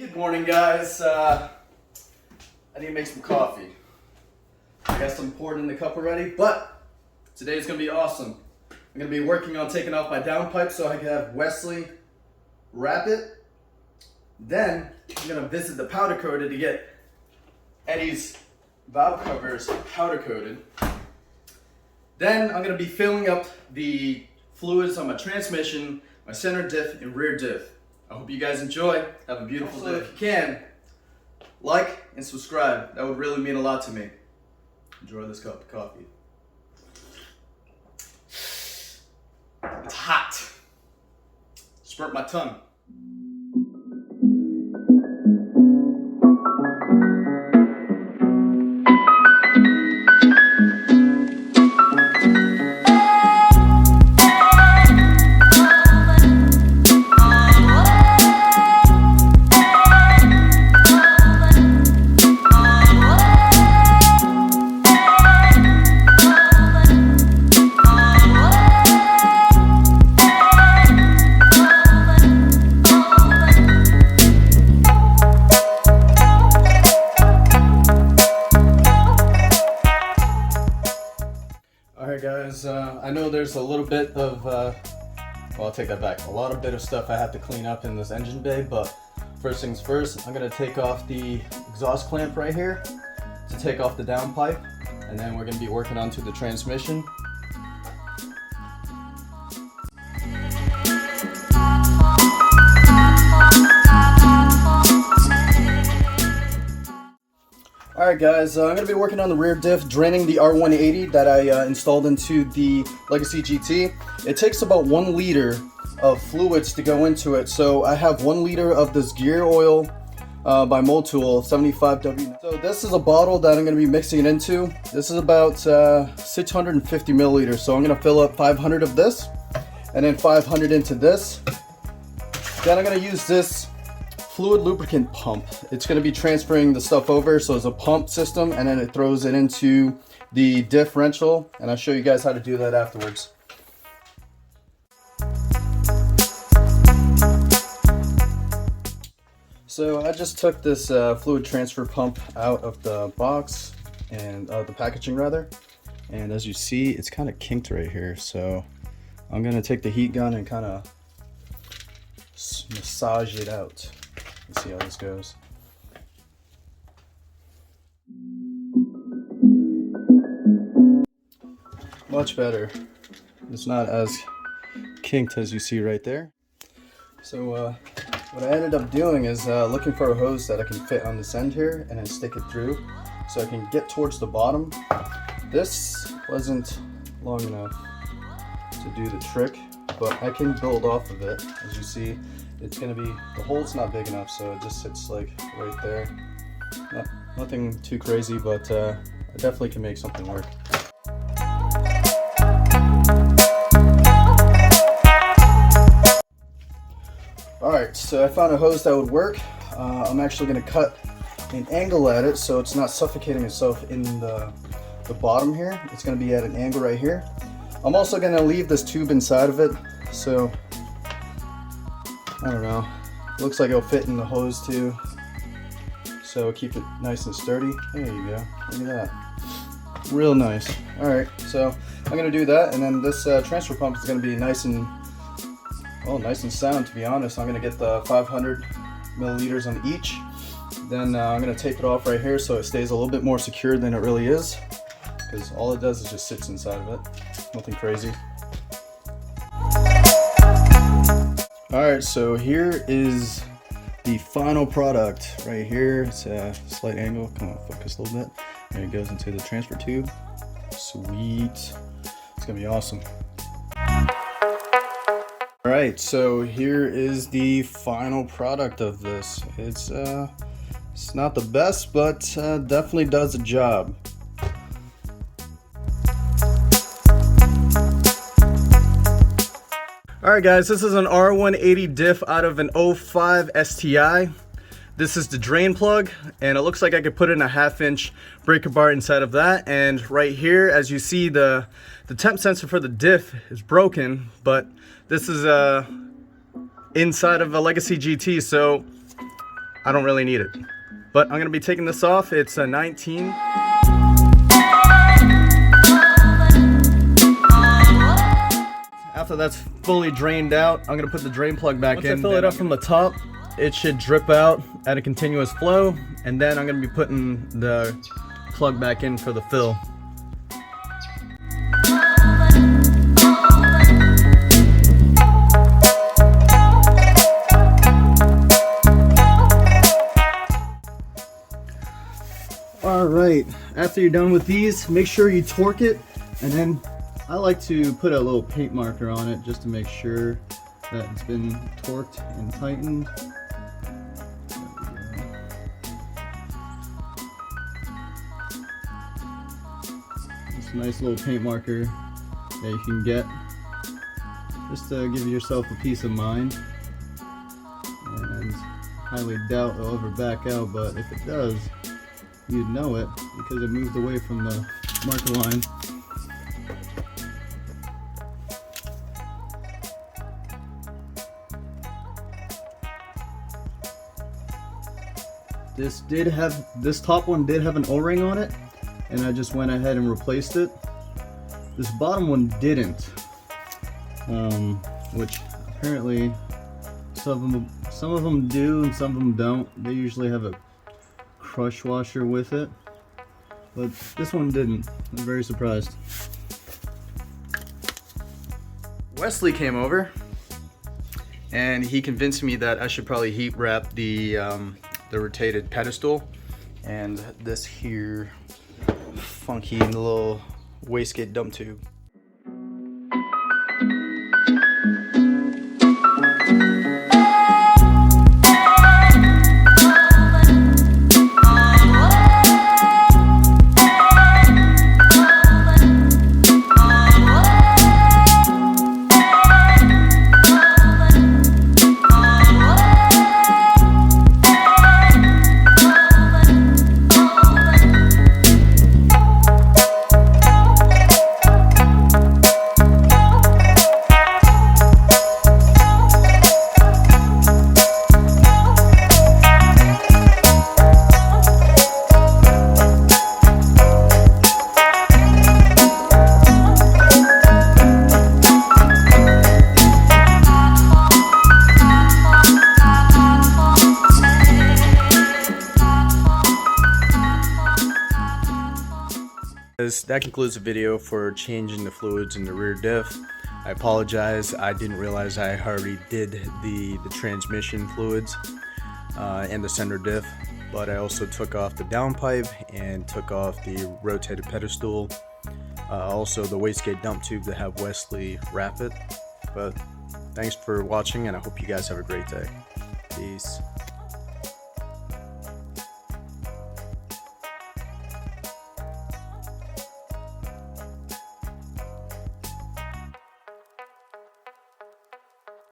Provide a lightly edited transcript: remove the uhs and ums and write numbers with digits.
Good morning, guys. I need to make some coffee. I got some poured in the cup already, but today's gonna be awesome. I'm gonna be working on taking off my downpipe so I can have Wesley wrap it. Then I'm gonna visit the powder coater to get Eddie's valve covers powder coated. Then I'm gonna be filling up the fluids on my transmission, my center diff, and rear diff. I hope you guys enjoy. Have a beautiful day. If you can, like and subscribe. That would really mean a lot to me. Enjoy this cup of coffee. It's hot. Sprint my tongue. Alright guys, I know there's a little bit of, well, I'll take that back. A lot of bit of stuff I have to clean up in this engine bay, but first things first, I'm going to take off the exhaust clamp right here to take off the downpipe, and then we're going to be working onto the transmission. Alright guys, I'm going to be working on the rear diff, draining the R180 that I installed into the Legacy GT. It takes about 1 liter of fluids to go into it, so I have 1 liter of this gear oil by Motul 75W. So this is a bottle that I'm going to be mixing it into. This is about 650 milliliters, so I'm going to fill up 500 of this, and then 500 into this. Then I'm going to use this fluid lubricant pump. It's going to be transferring the stuff over, so it's a pump system, and then it throws it into the differential, and I'll show you guys how to do that afterwards. So I just took this fluid transfer pump out of the box, and the packaging rather, and as you see, it's kind of kinked right here, so I'm going to take the heat gun and kind of massage it out. Let's see how this goes. Much better. It's not as kinked as you see right there. So what I ended up doing is looking for a hose that I can fit on this end here and then stick it through so I can get towards the bottom. This wasn't long enough to do the trick, but I can build off of it. As you see, it's going to be, the hole's not big enough, so it just sits like right there. Nothing too crazy, but I definitely can make something work. Alright, so I found a hose that would work. I'm actually going to cut an angle at it so it's not suffocating itself in the bottom here. It's going to be at an angle right here. I'm also going to leave this tube inside of it, so I don't know, looks like it'll fit in the hose too, so keep it nice and sturdy. There you go, look at that, real nice. Alright, so I'm going to do that, and then this transfer pump is going to be nice and sound, to be honest. I'm going to get the 500 milliliters on each, then I'm going to tape it off right here so it stays a little bit more secure than it really is, because all it does is just sits inside of it, nothing crazy. Alright, so here is the final product right here. It's a slight angle. Come on, focus a little bit. There it goes into the transfer tube. Sweet. It's gonna be awesome. Alright, so here is the final product of this. It's not the best, but definitely does the job. Alright guys, this is an R180 diff out of an 05 STI. This is the drain plug, and it looks like I could put in a 1/2-inch breaker bar inside of that. And right here, as you see, the temp sensor for the diff is broken, but this is inside of a Legacy GT, so I don't really need it. But I'm gonna be taking this off. It's a 19. After that's fully drained out, I'm gonna put the drain plug back in. Once I fill it up from the top, it should drip out at a continuous flow, and then I'm gonna be putting the plug back in for the fill. Alright, after you're done with these, make sure you torque it, and then I like to put a little paint marker on it just to make sure that it's been torqued and tightened. Just a nice little paint marker that you can get just to give yourself a peace of mind. And highly doubt it'll ever back out, but if it does, you'd know it because it moved away from the marker line. This top one did have an O-ring on it, and I just went ahead and replaced it. This bottom one didn't, which apparently some of them do and some of them don't. They usually have a crush washer with it, but this one didn't. I'm very surprised. Wesley came over and he convinced me that I should probably heat wrap the rotated pedestal and this here funky little wastegate dump tube. That concludes the video for changing the fluids in the rear diff. I apologize, I didn't realize I already did the transmission fluids and the center diff, but I also took off the downpipe and took off the rotated pedestal, also the wastegate dump tube to have Wesley wrap it. But thanks for watching, and I hope you guys have a great day. Peace.